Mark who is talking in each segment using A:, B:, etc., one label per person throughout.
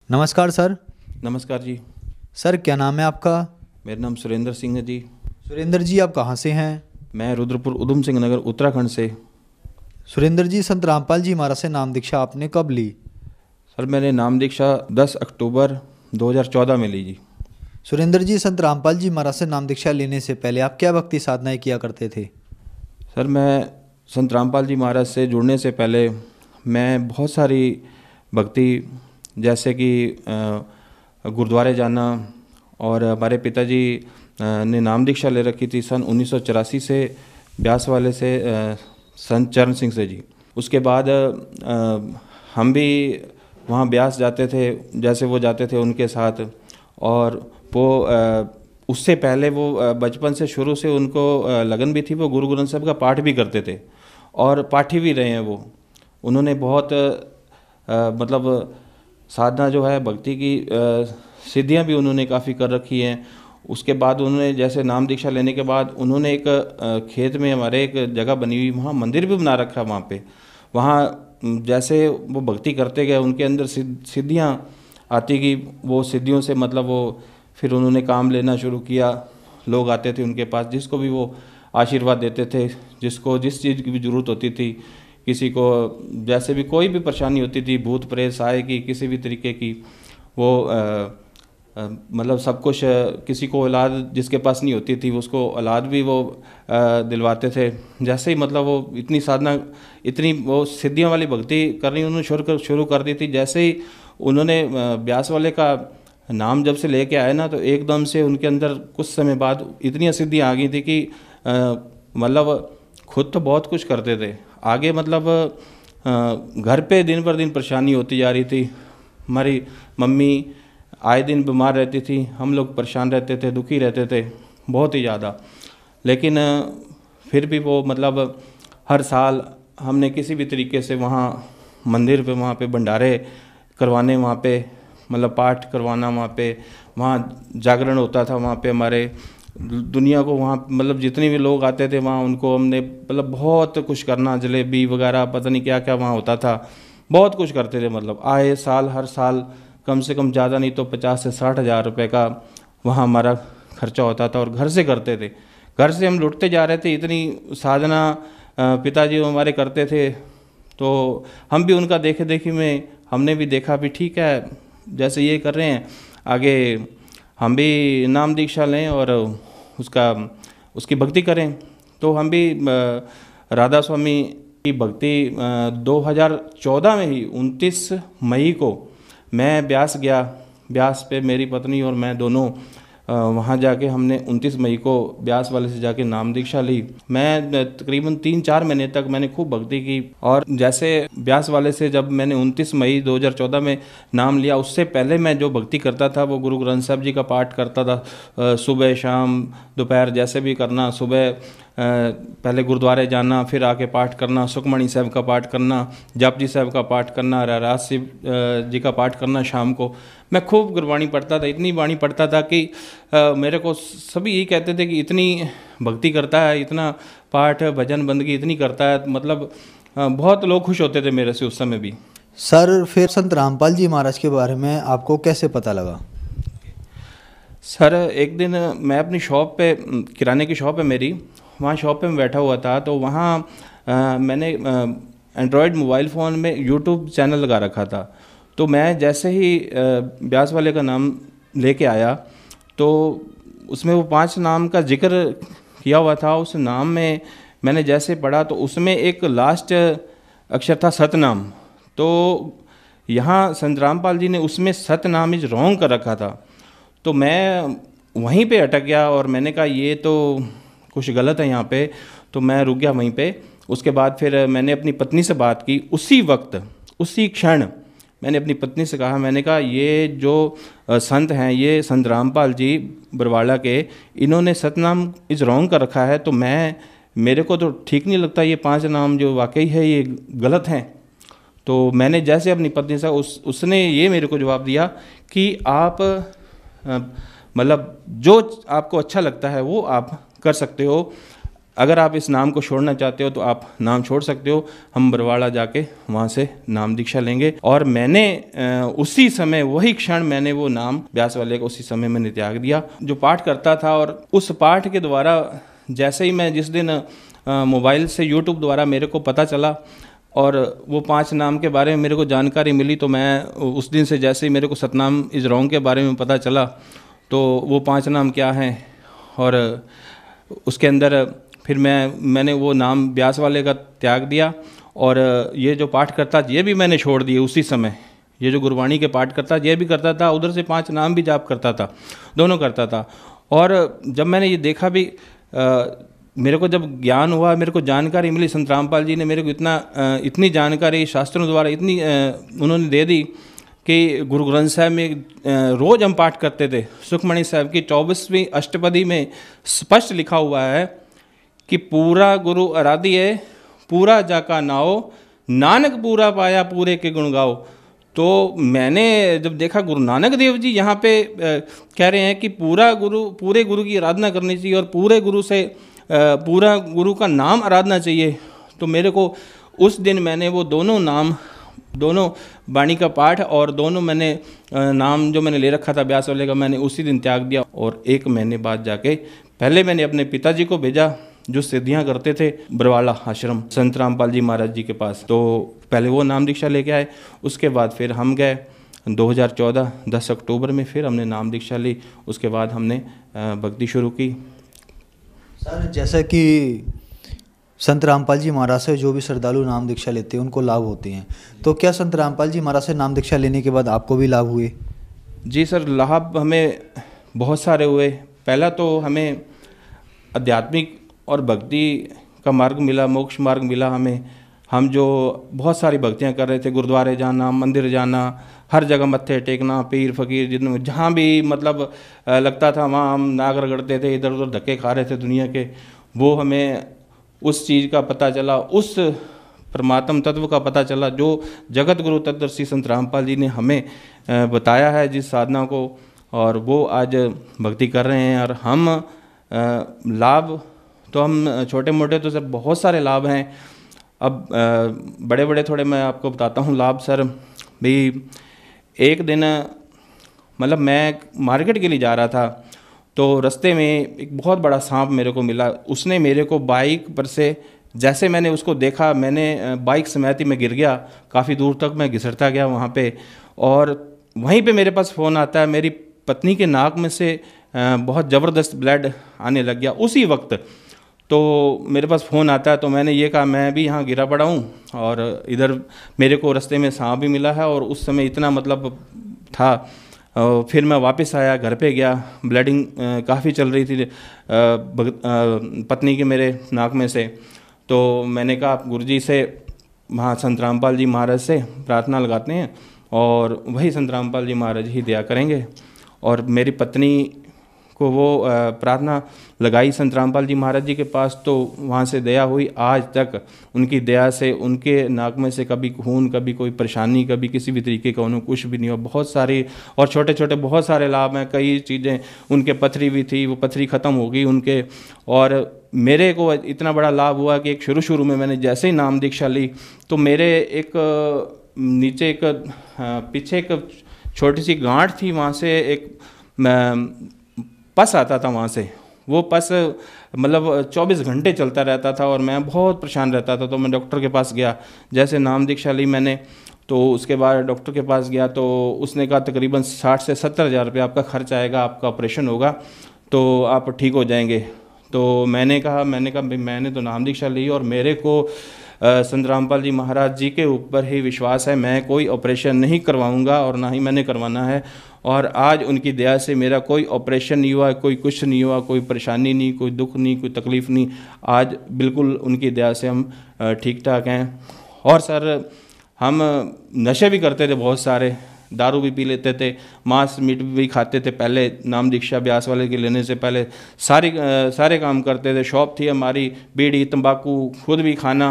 A: नमस्कार सर।
B: नमस्कार जी।
A: सर क्या नाम है आपका?
B: मेरा नाम सुरेंद्र सिंह है जी।
A: सुरेंद्र जी आप कहाँ से हैं?
B: मैं रुद्रपुर उधम सिंह नगर उत्तराखंड से।
A: सुरेंद्र जी, संत रामपाल जी महाराज से नाम दीक्षा आपने कब ली?
B: सर मैंने नाम दीक्षा 10 अक्टूबर 2014 में ली जी।
A: सुरेंद्र जी, संत रामपाल जी महाराज से नाम दीक्षा लेने से पहले आप क्या भक्ति साधनाएं किया करते थे?
B: सर मैं संत रामपाल जी महाराज से जुड़ने से पहले मैं बहुत सारी भक्ति, जैसे कि गुरुद्वारे जाना, और हमारे पिताजी ने नाम दीक्षा ले रखी थी सन 1984 से ब्यास वाले से, संत चरण सिंह से जी। उसके बाद हम भी वहाँ ब्यास जाते थे, जैसे वो जाते थे उनके साथ। और वो उससे पहले वो बचपन से शुरू से उनको लगन भी थी, वो गुरु ग्रंथ साहब का पाठ भी करते थे और पाठी भी रहे हैं वो। उन्होंने बहुत मतलब साधना जो है भक्ति की सिद्धियां भी उन्होंने काफ़ी कर रखी हैं। उसके बाद उन्होंने जैसे नाम दीक्षा लेने के बाद उन्होंने एक खेत में हमारे एक जगह बनी हुई, वहाँ मंदिर भी बना रखा है। वहाँ पे वहाँ जैसे वो भक्ति करते गए उनके अंदर सिद्धियाँ आती गई। वो सिद्धियों से मतलब वो फिर उन्होंने काम लेना शुरू किया। लोग आते थे उनके पास, जिसको भी वो आशीर्वाद देते थे, जिसको जिस चीज़ की भी ज़रूरत होती थी, किसी को जैसे भी कोई भी परेशानी होती थी, भूत प्रेत साए की, किसी भी तरीके की, वो मतलब सब कुछ। किसी को औलाद जिसके पास नहीं होती थी उसको औलाद भी वो दिलवाते थे। जैसे ही मतलब वो इतनी साधना, इतनी वो सिद्धियों वाली भक्ति करनी उन्होंने शुरू कर दी थी। जैसे ही उन्होंने ब्यास वाले का नाम जब से लेके आए ना, तो एकदम से उनके अंदर कुछ समय बाद इतनी सिद्धियाँ आ गई थी कि मतलब खुद तो बहुत कुछ करते थे, आगे मतलब घर पे दिन पर दिन परेशानी होती जा रही थी। हमारी मम्मी आए दिन बीमार रहती थी, हम लोग परेशान रहते थे, दुखी रहते थे बहुत ही ज़्यादा। लेकिन फिर भी वो मतलब हर साल हमने किसी भी तरीके से वहाँ मंदिर पे, वहाँ पे भंडारे करवाने, वहाँ पे मतलब पाठ करवाना, वहाँ जागरण होता था। वहाँ पे हमारे दुनिया को, वहाँ मतलब जितने भी लोग आते थे वहाँ उनको हमने मतलब बहुत कुछ करना, जलेबी वगैरह पता नहीं क्या क्या वहाँ होता था, बहुत कुछ करते थे। मतलब आए साल, हर साल कम से कम ज़्यादा नहीं तो 50 से 60 हज़ार रुपये का वहाँ हमारा खर्चा होता था। और घर से करते थे, घर से हम लुटते जा रहे थे। इतनी साधना पिताजी हमारे करते थे, तो हम भी उनका देखे देखी में हमने भी देखा भी ठीक है, जैसे ये कर रहे हैं आगे हम भी नाम दीक्षा लें और उसकी भक्ति करें। तो हम भी राधा स्वामी की भक्ति 2014 में ही 29 मई को मैं ब्यास गया। ब्यास पे मेरी पत्नी और मैं दोनों वहाँ जाके हमने 29 मई को ब्यास वाले से जाके नाम दीक्षा ली। मैं तकरीबन 3-4 महीने तक मैंने खूब भक्ति की। और जैसे ब्यास वाले से जब मैंने 29 मई 2014 में नाम लिया, उससे पहले मैं जो भक्ति करता था वो गुरु ग्रंथ साहब जी का पाठ करता था। सुबह शाम दोपहर जैसे भी करना, सुबह पहले गुरुद्वारे जाना, फिर आके पाठ करना, सुखमणि साहब का पाठ करना, जपजी साहब का पाठ करना, रहराज शिव जी का पाठ करना। शाम को मैं खूब गुरबाणी पढ़ता था, इतनी बाणी पढ़ता था कि मेरे को सभी यही कहते थे कि इतनी भक्ति करता है, इतना पाठ भजन बंदगी इतनी करता है। मतलब बहुत लोग खुश होते थे मेरे से उस समय भी।
A: सर फिर संत रामपाल जी महाराज के बारे में आपको कैसे पता लगा?
B: सर एक दिन मैं अपनी शॉप पे, किराने की शॉप है मेरी, वहाँ शॉप पे मैं बैठा हुआ था। तो वहाँ मैंने एंड्रॉयड मोबाइल फ़ोन में यूट्यूब चैनल लगा रखा था। तो मैं जैसे ही ब्यास वाले का नाम लेके आया, तो उसमें वो 5 नाम का जिक्र किया हुआ था। उस नाम में मैंने जैसे पढ़ा तो उसमें एक लास्ट अक्षर था सतनाम। तो यहाँ संत रामपाल जी ने उसमें सतनाम इज रॉन्ग कर रखा था। तो मैं वहीं पे अटक गया और मैंने कहा ये तो कुछ गलत है यहाँ पे। तो मैं रुक गया वहीं पे। उसके बाद फिर मैंने अपनी पत्नी से बात की। उसी वक्त, उसी क्षण मैंने अपनी पत्नी से कहा, मैंने कहा ये जो संत हैं, ये संत रामपाल जी बरवाड़ा के, इन्होंने सतनाम इज रॉन्ग कर रखा है। तो मेरे को तो ठीक नहीं लगता, ये 5 नाम जो वाकई है ये गलत हैं। तो मैंने जैसे अपनी पत्नी से उसने ये मेरे को जवाब दिया कि आप मतलब जो आपको अच्छा लगता है वो आप कर सकते हो। अगर आप इस नाम को छोड़ना चाहते हो तो आप नाम छोड़ सकते हो, हम बरवाड़ा जाके वहाँ से नाम दीक्षा लेंगे। और मैंने उसी समय, वही क्षण मैंने वो नाम ब्यास वाले को उसी समय मैंने त्याग दिया। जो पाठ करता था, और उस पाठ के द्वारा जैसे ही मैं जिस दिन मोबाइल से यूट्यूब द्वारा मेरे को पता चला और वो 5 नाम के बारे में मेरे को जानकारी मिली, तो मैं उस दिन से जैसे ही मेरे को सतनाम इज़ रॉन्ग के बारे में पता चला, तो वो 5 नाम क्या हैं और उसके अंदर फिर मैंने वो नाम ब्यास वाले का त्याग दिया। और ये जो पाठ करता ये भी मैंने छोड़ दिए उसी समय। ये जो गुरबाणी के पाठ करता ये भी करता था, उधर से 5 नाम भी जाप करता था, दोनों करता था। और जब मैंने ये देखा भी, मेरे को जब ज्ञान हुआ, मेरे को जानकारी मिली, संत रामपाल जी ने मेरे को इतनी जानकारी शास्त्रों द्वारा इतनी उन्होंने दे दी कि गुरु ग्रंथ साहब में रोज़ हम पाठ करते थे। सुखमणि साहब की 24वीं अष्टपदी में स्पष्ट लिखा हुआ है कि पूरा गुरु आराध्य पूरा जाका नाओ, नानक पूरा पाया पूरे के गुण गाओ। तो मैंने जब देखा गुरु नानक देव जी यहाँ पे कह रहे हैं कि पूरे गुरु की आराधना करनी चाहिए और पूरे गुरु से पूरा गुरु का नाम आराधना चाहिए, तो मेरे को उस दिन मैंने वो दोनों वाणी का पाठ और दोनों मैंने नाम जो मैंने ले रखा था ब्यास वाले का, मैंने उसी दिन त्याग दिया। और 1 महीने बाद जाके पहले मैंने अपने पिताजी को भेजा जो सिद्धियां करते थे बरवाला आश्रम संत रामपाल जी महाराज जी के पास, तो पहले वो नाम दीक्षा लेके आए। उसके बाद फिर हम गए 2014 10 अक्टूबर में, फिर हमने नाम दीक्षा ली। उसके बाद हमने भक्ति शुरू की।
A: सर, जैसा कि संत रामपाल जी महाराज से जो भी श्रद्धालु नाम दीक्षा लेते हैं उनको लाभ होते हैं, तो क्या संत रामपाल जी महाराज से नाम दीक्षा लेने के बाद आपको भी लाभ हुए?
B: जी सर, लाभ हमें बहुत सारे हुए। पहला तो हमें आध्यात्मिक और भक्ति का मार्ग मिला, मोक्ष मार्ग मिला हमें। हम जो बहुत सारी भक्तियां कर रहे थे, गुरुद्वारे जाना, मंदिर जाना, हर जगह मत्थे टेकना, पीर फकीर जितने जहाँ भी मतलब लगता था वहाँ हम नाग रगड़ते थे, इधर उधर धक्के खा रहे थे दुनिया के। वो हमें उस चीज़ का पता चला, उस परमात्म तत्व का पता चला जो जगत गुरु तत्वदर्शी संत रामपाल जी ने हमें बताया है जिस साधना को, और वो आज भक्ति कर रहे हैं। और हम लाभ तो हम छोटे मोटे तो सर बहुत सारे लाभ हैं। अब बड़े बड़े थोड़े मैं आपको बताता हूँ लाभ सर। भी एक दिन मतलब मैं मार्केट के लिए जा रहा था, तो रास्ते में एक बहुत बड़ा सांप मेरे को मिला। उसने मेरे को बाइक पर से, जैसे मैंने उसको देखा, मैंने बाइक समेत ही मैं गिर गया। काफ़ी दूर तक मैं घिसटता गया वहाँ पे, और वहीं पे मेरे पास फ़ोन आता है। मेरी पत्नी के नाक में से बहुत ज़बरदस्त ब्लड आने लग गया उसी वक्त। तो मेरे पास फ़ोन आता है, तो मैंने ये कहा मैं भी यहाँ गिरा पड़ा हूँ, और इधर मेरे को रास्ते में सांप भी मिला है। और उस समय इतना मतलब था। फिर मैं वापस आया, घर पे गया, ब्लीडिंग काफ़ी चल रही थी पत्नी के मेरे नाक में से। तो मैंने कहा गुरुजी से, वहाँ संत रामपाल जी महाराज से प्रार्थना लगाते हैं और वही संत रामपाल जी महाराज ही दया करेंगे। और मेरी पत्नी को वो प्रार्थना लगाई संत रामपाल जी महाराज जी के पास, तो वहाँ से दया हुई। आज तक उनकी दया से उनके नाक में से कभी खून, कभी कोई परेशानी, कभी किसी भी तरीके का उन्हें कुछ भी नहीं हुआ। बहुत सारी और छोटे छोटे बहुत सारे लाभ हैं। कई चीज़ें, उनके पथरी भी थी, वो पथरी ख़त्म हो गई उनके। और मेरे को इतना बड़ा लाभ हुआ कि एक शुरू में मैंने जैसे ही नाम दीक्षा ली, तो मेरे एक नीचे एक पीछे एक छोटी सी गांठ थी, वहाँ से एक पस आता था वहाँ से। वो पस मतलब 24 घंटे चलता रहता था और मैं बहुत परेशान रहता था। तो मैं डॉक्टर के पास गया, जैसे नाम दीक्षा ली मैंने, तो उसके बाद डॉक्टर के पास गया, तो उसने कहा तकरीबन 60 से 70 हज़ार रुपये आपका खर्च आएगा, आपका ऑपरेशन होगा, तो आप ठीक हो जाएंगे। तो मैंने कहा भाई मैंने तो नाम दीक्षा ली और मेरे को संत रामपाल जी महाराज जी के ऊपर ही विश्वास है, मैं कोई ऑपरेशन नहीं करवाऊंगा और ना ही मैंने करवाना है। और आज उनकी दया से मेरा कोई ऑपरेशन नहीं हुआ, कोई कुछ नहीं हुआ, कोई परेशानी नहीं, कोई दुख नहीं, कोई तकलीफ़ नहीं। आज बिल्कुल उनकी दया से हम ठीक ठाक हैं। और सर हम नशे भी करते थे बहुत सारे, दारू भी पी लेते थे, मांस मीट भी खाते थे। पहले नाम दीक्षा ब्यास वाले के लेने से पहले सारे काम करते थे। शॉप थी हमारी, बीड़ी तंबाकू खुद भी खाना,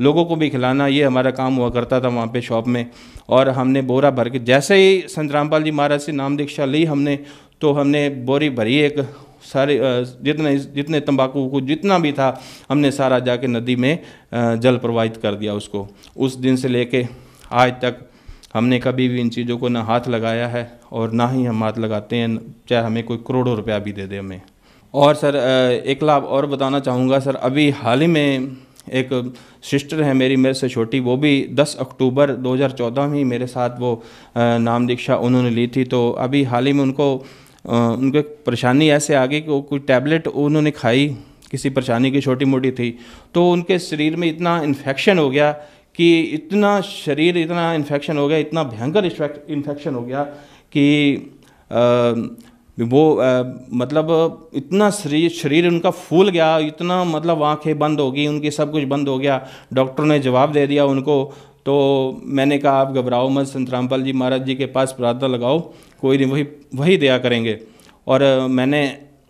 B: लोगों को भी खिलाना, ये हमारा काम हुआ करता था वहाँ पे शॉप में। और हमने बोरा भर के, जैसे ही संत रामपाल जी महाराज से नाम दीक्षा ली हमने, तो हमने बोरी भरी एक सारे जितने तंबाकू को जितना भी था हमने सारा जाके नदी में जल प्रवाहित कर दिया उसको। उस दिन से लेके आज तक हमने कभी भी इन चीज़ों को ना हाथ लगाया है और ना ही हम हाथ लगाते हैं, चाहे हमें कोई करोड़ों रुपया भी दे दे हमें। और सर एक लाभ और बताना चाहूँगा सर, अभी हाल ही में एक सिस्टर है मेरी मेरे से छोटी, वो भी 10 अक्टूबर 2014 में ही मेरे साथ वो नाम दीक्षा उन्होंने ली थी। तो अभी हाल ही में उनको परेशानी ऐसे आ गई कि वो कोई टैबलेट उन्होंने खाई, किसी परेशानी की छोटी मोटी थी, तो उनके शरीर में इतना इन्फेक्शन हो गया कि इतना इन्फेक्शन हो गया, इतना भयंकर इन्फेक्शन हो गया कि मतलब इतना शरीर उनका फूल गया, इतना मतलब आंखें बंद हो गई उनकी, सब कुछ बंद हो गया। डॉक्टर ने जवाब दे दिया उनको। तो मैंने कहा आप घबराओ मत, संत रामपाल जी महाराज जी के पास प्रार्थना लगाओ, कोई नहीं, वही दया करेंगे। और मैंने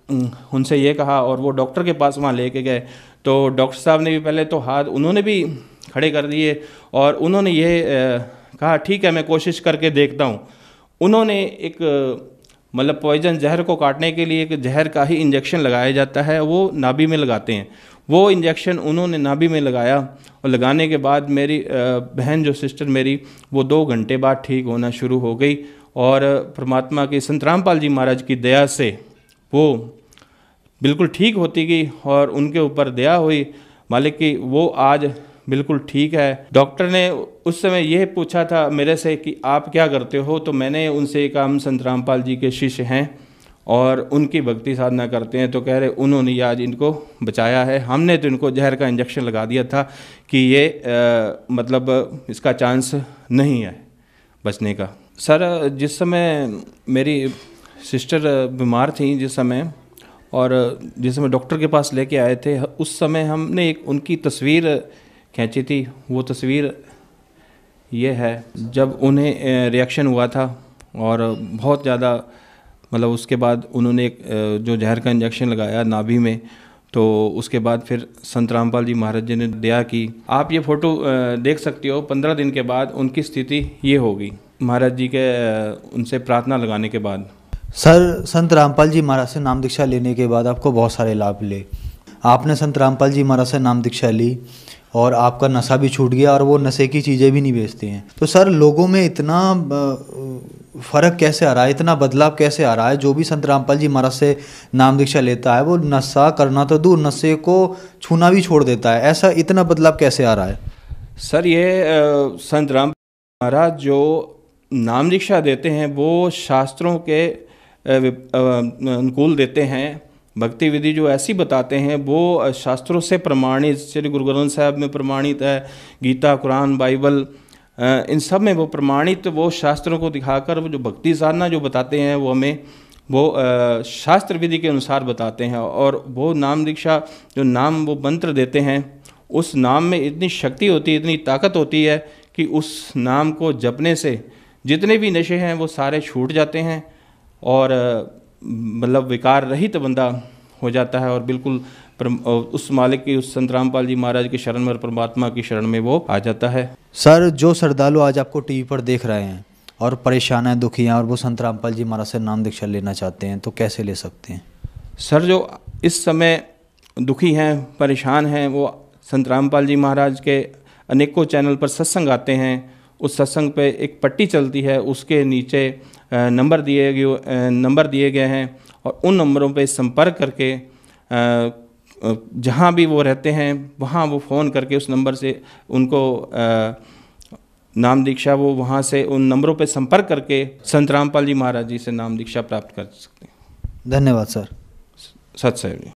B: उनसे ये कहा और वो डॉक्टर के पास वहाँ लेके गए। तो डॉक्टर साहब ने भी पहले तो हाथ उन्होंने भी खड़े कर दिए और उन्होंने ये कहा ठीक है मैं कोशिश करके देखता हूँ। उन्होंने एक मतलब पॉइजन जहर को काटने के लिए एक जहर का ही इंजेक्शन लगाया जाता है, वो नाभि में लगाते हैं। वो इंजेक्शन उन्होंने नाभि में लगाया और लगाने के बाद मेरी बहन जो सिस्टर मेरी, वो 2 घंटे बाद ठीक होना शुरू हो गई। और परमात्मा के संत रामपाल जी महाराज की दया से वो बिल्कुल ठीक होती गई और उनके ऊपर दया हुई मालिक की, वो आज बिल्कुल ठीक है। डॉक्टर ने उस समय यह पूछा था मेरे से कि आप क्या करते हो, तो मैंने उनसे कहा हम संत रामपाल जी के शिष्य हैं और उनकी भक्ति साधना करते हैं। तो कह रहे उन्होंने आज इनको बचाया है, हमने तो इनको जहर का इंजेक्शन लगा दिया था कि ये मतलब इसका चांस नहीं है बचने का। सर जिस समय मेरी सिस्टर बीमार थी जिस समय, और जिस समय डॉक्टर के पास लेके आए थे, उस समय हमने एक उनकी तस्वीर खींची थी। वो तस्वीर ये है जब उन्हें रिएक्शन हुआ था और बहुत ज़्यादा मतलब उसके बाद उन्होंने एक जो जहर का इंजेक्शन लगाया नाभि में, तो उसके बाद फिर संत रामपाल जी महाराज जी ने दया की। आप ये फ़ोटो देख सकते हो, 15 दिन के बाद उनकी स्थिति ये होगी महाराज जी के उनसे प्रार्थना लगाने के बाद।
A: सर संत रामपाल जी महाराज से नाम दीक्षा लेने के बाद आपको बहुत सारे लाभ मिले। आपने संत रामपाल जी महाराज से नाम दीक्षा ली और आपका नशा भी छूट गया और वो नशे की चीज़ें भी नहीं बेचते हैं। तो सर लोगों में इतना फ़र्क कैसे आ रहा है, इतना बदलाव कैसे आ रहा है? जो भी संत रामपाल जी महाराज से नाम दीक्षा लेता है वो नशा करना तो दूर, नशे को छूना भी छोड़ देता है। ऐसा इतना बदलाव कैसे आ रहा है?
B: सर ये संत राम महाराज जो नाम दीक्षा देते हैं वो शास्त्रों के अनुकूल देते हैं। भक्ति विधि जो ऐसी बताते हैं वो शास्त्रों से प्रमाणित, श्री गुरु ग्रंथ साहब में प्रमाणित है, गीता, कुरान, बाइबल, इन सब में वो प्रमाणित, वो शास्त्रों को दिखाकर वो जो भक्ति साधना जो बताते हैं वो हमें वो शास्त्र विधि के अनुसार बताते हैं। और वो नाम दीक्षा जो नाम वो मंत्र देते हैं, उस नाम में इतनी शक्ति होती है, इतनी ताकत होती है कि उस नाम को जपने से जितने भी नशे हैं वो सारे छूट जाते हैं और मतलब विकार रहित बंदा हो जाता है और बिल्कुल उस मालिक की, उस संत रामपाल जी महाराज की शरण में और परमात्मा की शरण में वो आ जाता है।
A: सर जो श्रद्धालु आज आपको टीवी पर देख रहे हैं और परेशान हैं, दुखी हैं और वो संत रामपाल जी महाराज से नाम दीक्षा लेना चाहते हैं तो कैसे ले सकते हैं?
B: सर जो इस समय दुखी हैं, परेशान हैं, वो संत रामपाल जी महाराज के अनेकों चैनल पर सत्संग आते हैं। उस सत्संग पे एक पट्टी चलती है, उसके नीचे नंबर दिए गए हैं और उन नंबरों पे संपर्क करके जहाँ भी वो रहते हैं वहाँ वो फ़ोन करके उस नंबर से उनको नाम दीक्षा वो वहाँ से उन नंबरों पे संपर्क करके संत रामपाल जी महाराज जी से नाम दीक्षा प्राप्त कर सकते हैं।
A: धन्यवाद सर।
B: सत श्री अकाल।